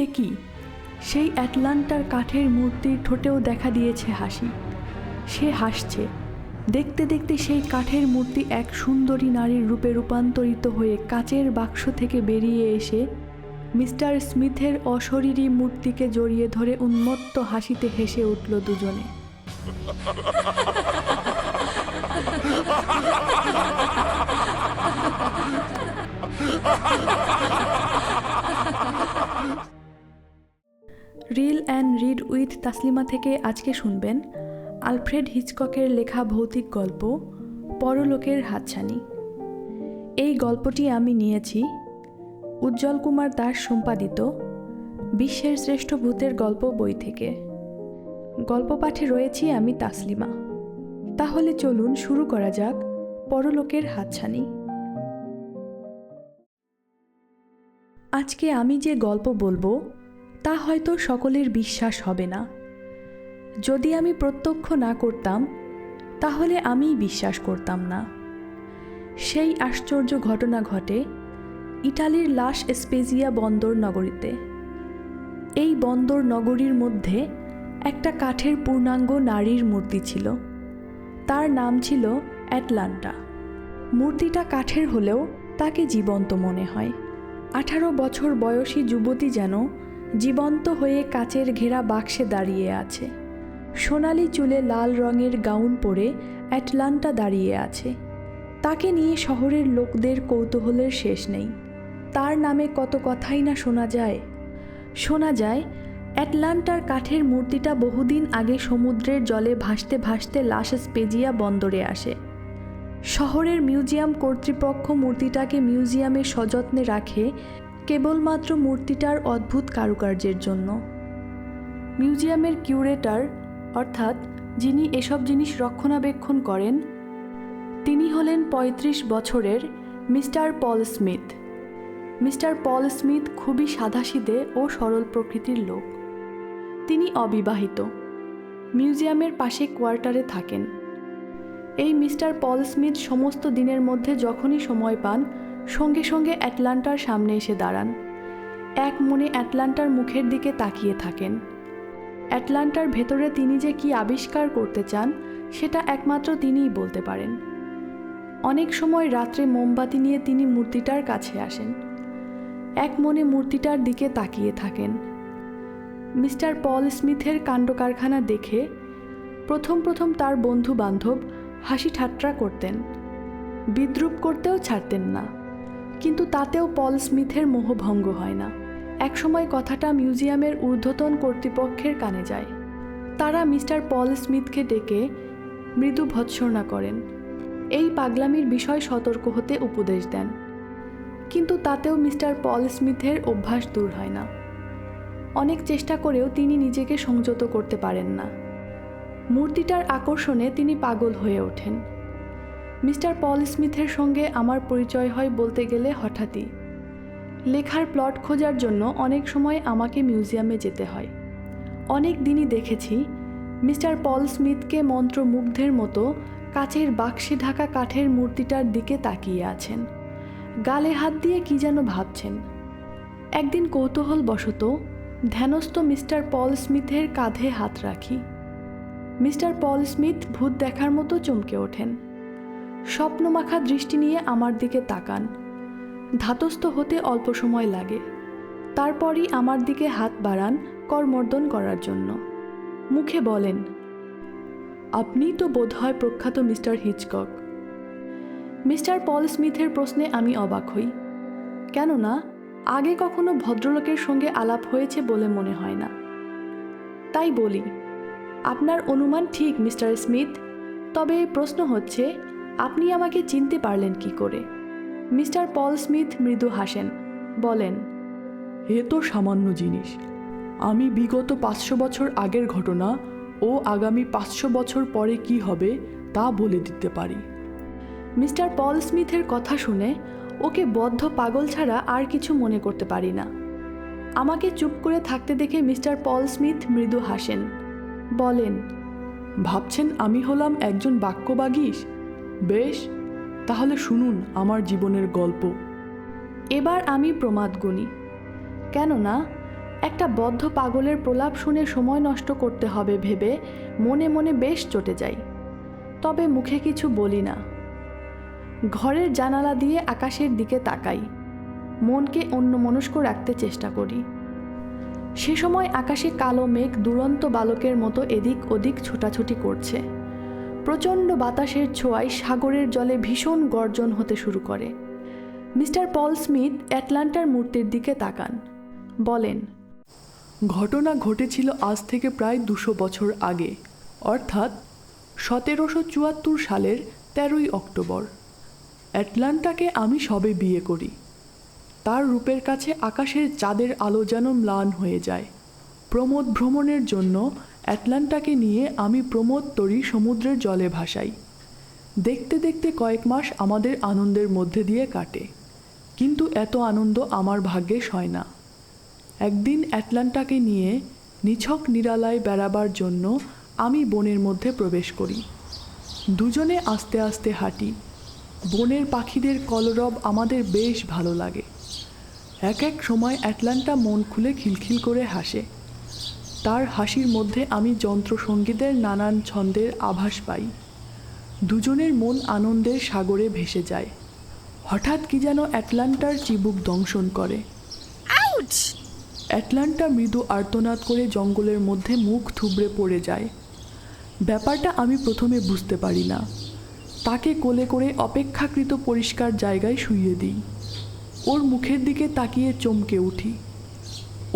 এ কি, সেই অ্যাটলান্টার কাঠের মূর্তির ঠোঁটেও দেখা দিয়েছে হাসি। সে হাসছে। দেখতে দেখতে সেই কাঠের মূর্তি এক সুন্দরী নারীর রূপে রূপান্তরিত হয়ে কাচের বাক্স থেকে বেরিয়ে এসে মিস্টার স্মিথের অশরীরী মূর্তিকে জড়িয়ে ধরে উন্মত্ত হাসিতে হেসে উঠল দুজনে। Reel and read with Taslima থেকে আজকে শুনবেন আলফ্রেড হিচককের লেখা ভৌতিক গল্প পরলোকের হাতছানি। এই গল্পটি আমি নিয়েছি উজ্জ্বল কুমার দাস সম্পাদিত বিশ্বের শ্রেষ্ঠ ভূতের গল্প বই থেকে। গল্প পাঠে রয়েছি আমি তাসলিমা। তাহলে চলুন শুরু করা যাক পরলোকের হাতছানি। আজকে আমি যে গল্প বলবো তা হয়তো সকলের বিশ্বাস হবে না। যদি আমি প্রত্যক্ষ না করতাম তাহলে আমিই বিশ্বাস করতাম না। সেই আশ্চর্য ঘটনা ঘটে ইটালির লাস স্পেজিয়া বন্দর নগরীতে। এই বন্দর নগরীর মধ্যে একটা কাঠের পূর্ণাঙ্গ নারীর মূর্তি ছিল। তার নাম ছিল অ্যাটলান্টা। মূর্তিটা কাঠের হলেও তাকে জীবন্ত মনে হয়। 18 বছর বয়সী যুবতী যেন জীবন্ত হয়ে কাচের ঘেরা বাক্সে দাঁড়িয়ে আছে। সোনালি চুলে লাল রঙের গাউন পরে অ্যাটলান্টা দাঁড়িয়ে আছে। তাকে নিয়ে শহরের লোকদের কৌতূহলের শেষ নেই। তার নামে কত কথাই না শোনা যায়। শোনা যায় অ্যাটলান্টার কাঠের মূর্তিটা বহুদিন আগে সমুদ্রের জলে ভাসতে ভাসতে লাস স্পেজিয়া বন্দরে আসে। শহরের মিউজিয়াম কর্তৃপক্ষ মূর্তিটাকে মিউজিয়ামে সযত্নে রাখে কেবলমাত্র মূর্তিটার অদ্ভুত কারুকার্যের জন্য। মিউজিয়ামের কিউরেটর অর্থাৎ যিনি এসব জিনিস রক্ষণাবেক্ষণ করেন তিনি হলেন 35 বছরের মিস্টার পল স্মিথ। মিস্টার পল স্মিথ খুবই সাদাসিধে ও সরল প্রকৃতির লোক। তিনি অবিবাহিত। মিউজিয়ামের পাশে কোয়ার্টারে থাকেন। এই মিস্টার পল স্মিথ সমস্ত দিনের মধ্যে যখনই সময় পান সঙ্গে সঙ্গে অ্যাটলান্টার সামনে এসে দাঁড়ান। এক মনে অ্যাটলান্টার মুখের দিকে তাকিয়ে থাকেন। অ্যাটলান্টার ভেতরে তিনি যে কি আবিষ্কার করতে চান সেটা একমাত্র তিনিই বলতে পারেন। অনেক সময় রাত্রে মোমবাতি নিয়ে তিনি মূর্তিটার কাছে আসেন। এক মনে মূর্তিটার দিকে তাকিয়ে থাকেন। মিস্টার পল স্মিথের কাণ্ডকারখানা দেখে প্রথম প্রথম তার বন্ধু বান্ধব হাসি ঠাট্টা করতেন, বিদ্রূপ করতেও ছাড়তেন না। কিন্তু তাতেও পল স্মিথের মোহভঙ্গ হয় না। একসময় কথাটা মিউজিয়ামের ঊর্ধ্বতন কর্তৃপক্ষের কানে যায়। তারা মিস্টার পল স্মিথকে ডেকে মৃদু ভৎসনা করেন। এই পাগলামির বিষয় সতর্ক হতে উপদেশ দেন। কিন্তু তাতেও মিস্টার পল স্মিথের অভ্যাস দূর হয় না। অনেক চেষ্টা করেও তিনি নিজেকে সংযত করতে পারেন না। মূর্তিটার আকর্ষণে তিনি পাগল হয়ে ওঠেন। মিস্টার পল স্মিথের সঙ্গে আমার পরিচয় হয় বলতে গেলে হঠাৎই। লেখার প্লট খোঁজার জন্য অনেক সময় আমাকে মিউজিয়ামে যেতে হয়। অনেক দিনই দেখেছি মিস্টার পল স্মিথকে মন্ত্রমুগ্ধের মতো কাচের বাক্সে ঢাকা কাঠের মূর্তিটার দিকে তাকিয়ে আছেন, গালে হাত দিয়ে কি যেন ভাবছেন। একদিন কৌতূহলবশত ধ্যানস্থ মিস্টার পল স্মিথের কাঁধে হাত রাখি। মিস্টার পল স্মিথ ভূত দেখার মতো চমকে ওঠেন। স্বপ্নমাখা দৃষ্টি নিয়ে আমার দিকে তাকান। ধাতস্থ হতে অল্প সময় লাগে। তারপরই আমার দিকে হাত বাড়ান করমর্দন করার জন্য। মুখে বলেন, আপনিই তো বোধহয় প্রখ্যাত মিস্টার হিচকক। মিস্টার পল স্মিথের প্রশ্নে আমি অবাক হই। কেননা আগে কখনো ভদ্রলোকের সঙ্গে আলাপ হয়েছে বলে মনে হয় না। তাই বলি, আপনার অনুমান ঠিক মিস্টার স্মিথ, তবে প্রশ্ন হচ্ছে আপনি আমাকে চিনতে পারলেন কি করে? মিস্টার পল স্মিথ মৃদু হাসেন, বলেন, এ তো সামান্য জিনিস। আমি বিগত 500 বছর আগের ঘটনা ও আগামী 500 বছর পরে কি হবে তা বলে দিতে পারি। মিস্টার পল স্মিথের কথা শুনে ওকে বদ্ধ পাগল ছাড়া আর কিছু মনে করতে পারি না। আমাকে চুপ করে থাকতে দেখে মিস্টার পল স্মিথ মৃদু হাসেন, বলেন, ভাবছেন আমি হলাম একজন বাক্যবাগীশ? বেশ, তাহলে শুনুন আমার জীবনের গল্প। এবার আমি প্রমাদ গুনি। কেননা একটা বদ্ধ পাগলের প্রলাপ শুনে সময় নষ্ট করতে হবে ভেবে মনে মনে বেশ চটে যাই, তবে মুখে কিছু বলি না। ঘরের জানালা দিয়ে আকাশের দিকে তাকাই, মনকে অন্যমনস্ক রাখতে চেষ্টা করি। সে সময় আকাশে কালো মেঘ দুরন্ত বালকের মতো এদিক ওদিক ছোটাছুটি করছে। প্রচণ্ড বাতাসের ছোঁয়ায় সাগরের জলে ভীষণ গর্জন হতে শুরু করে। মিস্টার পল স্মিথ অ্যাটলান্টার মূর্তির দিকে তাকান, বলেন, ঘটনা ঘটেছিল আজ থেকে প্রায় 200 বছর আগে, অর্থাৎ 1774 সালের 13ই অক্টোবর। অ্যাটলান্টাকে আমি সবে বিয়ে করি। তার রূপের কাছে আকাশের চাঁদের আলো যেন ম্লান হয়ে যায়। প্রমোদ ভ্রমণের জন্য অ্যাটলান্টাকে নিয়ে আমি প্রমোদ তরী সমুদ্রের জলে ভাসাই। দেখতে দেখতে কয়েক মাস আমাদের আনন্দের মধ্যে দিয়ে কাটে, কিন্তু এত আনন্দ আমার ভাগ্যে হয় না। একদিন অ্যাটলান্টাকে নিয়ে নিছক নিরালায় বেড়াবার জন্য আমি বনের মধ্যে প্রবেশ করি। দুজনে আস্তে আস্তে হাঁটি। বনের পাখিদের কলরব আমাদের বেশ ভালো লাগে। এক এক সময় অ্যাটলান্টা মন খুলে খিলখিল করে হাসে। তার হাসির মধ্যে আমি যন্ত্রসঙ্গীতের নানান ছন্দের আভাস পাই। দুজনের মন আনন্দের সাগরে ভেসে যায়। হঠাৎ কি যেন অ্যাটলান্টার চিবুক দংশন করে। অ্যাটলান্টা মৃদু আর্তনাদ করে জঙ্গলের মধ্যে মুখ থুবড়ে পড়ে যায়। ব্যাপারটা আমি প্রথমে বুঝতে পারি না। তাকে কোলে করে অপেক্ষাকৃত পরিষ্কার জায়গায় শুইয়ে দিই। ওর মুখের দিকে তাকিয়ে চমকে উঠি।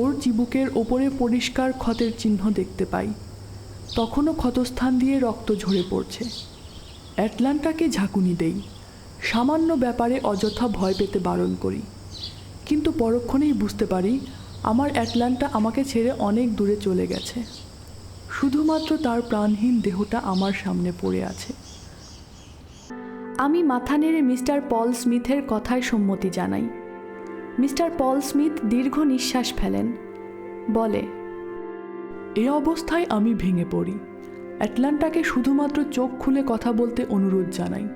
ওর চিবুকের ওপরে পরিষ্কার ক্ষতের চিহ্ন দেখতে পাই। তখনও ক্ষতস্থান দিয়ে রক্ত ঝরে পড়ছে। অ্যাটলান্টাকে ঝাঁকুনি দেই। সামান্য ব্যাপারে অযথা ভয় পেতে বারণ করি, কিন্তু পরক্ষণেই বুঝতে পারি আমার অ্যাটলান্টা আমাকে ছেড়ে অনেক দূরে চলে গেছে। শুধুমাত্র তার প্রাণহীন দেহটা আমার সামনে পড়ে আছে। আমি মাথা নেড়ে মিস্টার পল স্মিথের কথায় সম্মতি জানাই। মিস্টার পল স্মিথ দীর্ঘ নিঃশ্বাস ফেলেন, বলে, এ অবস্থায় আমি ভেঙে পড়ি। অ্যাটলান্টাকে শুধুমাত্র চোখ খুলে কথা বলতে অনুরোধ জানাই,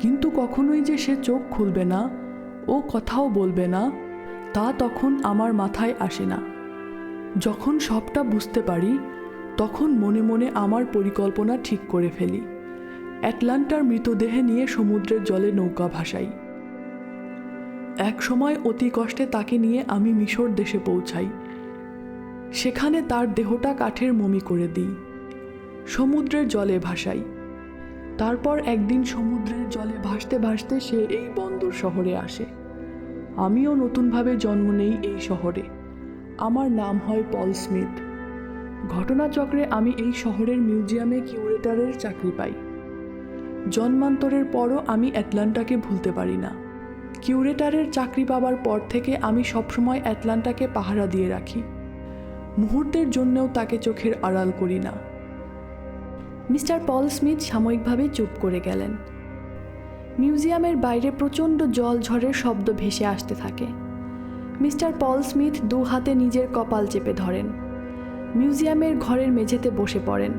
কিন্তু কখনোই যে সে চোখ খুলবে না, ও কথাও বলবে না, তা তখন আমার মাথায় আসে না। যখন সবটা বুঝতে পারি, তখন মনে মনে আমার পরিকল্পনা ঠিক করে ফেলি। অ্যাটলান্টার মৃতদেহ নিয়ে সমুদ্রের জলে নৌকা ভাসাই। এক সময় অতি কষ্টে তাকে নিয়ে আমি মিশর দেশে পৌঁছাই। সেখানে তার দেহটা কাঠের মমি করে দিই। সমুদ্রের জলে ভাসাই। তারপর একদিন সমুদ্রের জলে ভাসতে ভাসতে সে এই বন্দর শহরে আসে। আমিও নতুনভাবে জন্ম নেই এই শহরে। আমার নাম হয় পল স্মিথ। ঘটনাচক্রে আমি এই শহরের মিউজিয়ামে কিউরেটরের চাকরি পাই। জন্মান্তরের পরও আমি অ্যাটলান্টাকে ভুলতে পারি না। কিউরেটরের চাকরি পাবার পর থেকে আমি সবসময় অ্যাটলান্টাকে পাহারা দিয়ে রাখি। মুহূর্তের জন্যও তাকে চোখের আড়াল করি না। মিস্টার পল স্মিথ সাময়িকভাবে চুপ করে গেলেন। মিউজিয়ামের বাইরে প্রচণ্ড জল ঝড়ের শব্দ ভেসে আসতে থাকে। মিস্টার পল স্মিথ দু হাতে নিজের কপাল চেপে ধরেন। মিউজিয়ামের ঘরের মেঝেতে বসে পড়েন।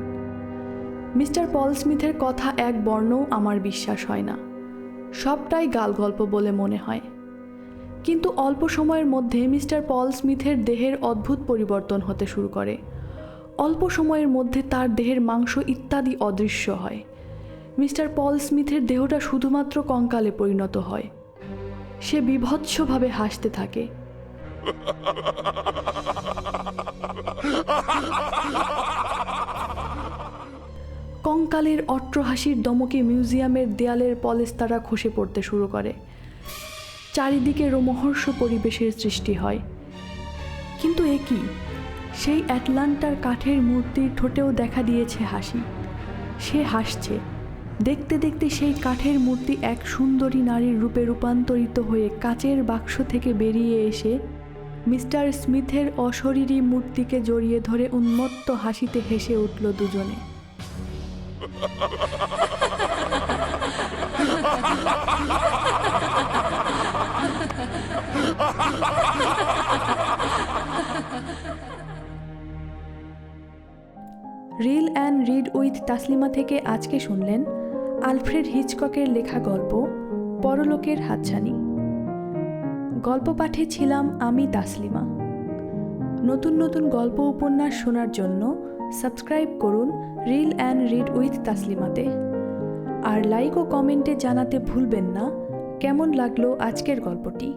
মিস্টার পল স্মিথের কথা এক বর্ণও আমার বিশ্বাস হয় না। সবটাই গালগল্প বলে মনে হয়। কিন্তু অল্প সময়ের মধ্যে মিস্টার পল স্মিথের দেহের অদ্ভুত পরিবর্তন হতে শুরু করে। অল্প সময়ের মধ্যে তার দেহের মাংস ইত্যাদি অদৃশ্য হয়। মিস্টার পল স্মিথের দেহটা শুধুমাত্র কঙ্কালে পরিণত হয়। সে বীভৎসভাবে হাসতে থাকে। কঙ্কালের অট্টহাসির দমকে মিউজিয়ামের দেয়ালের পলেস্তারা খসে পড়তে শুরু করে। চারিদিকে রোমহর্ষ পরিবেশের সৃষ্টি হয়। কিন্তু এ কি? সেই অ্যাটলান্টার কাঠের মূর্তির ঠোঁটেও দেখা দিয়েছে হাসি। সে হাসছে। দেখতে দেখতে সেই কাঠের মূর্তি এক সুন্দরী নারীর রূপে রূপান্তরিত হয়ে কাচের বাক্স থেকে বেরিয়ে এসে মিস্টার স্মিথের অশরীরী মূর্তিকে জড়িয়ে ধরে উন্মত্ত হাসিতে হেসে উঠল দুজনে। Reel and read with Taslima থেকে আজকে শুনলেন আলফ্রেড হিচককের লেখা গল্প পরলোকের হাতছানি। গল্প পাঠে ছিলাম আমি তাসলিমা। নতুন নতুন গল্প উপন্যাস শোনার জন্য সাবস্ক্রাইব করুন রিল অ্যান্ড রিড উইথ তাসলিমাতে। আর লাইক ও কমেন্টে জানাতে ভুলবেন না কেমন লাগলো আজকের গল্পটি।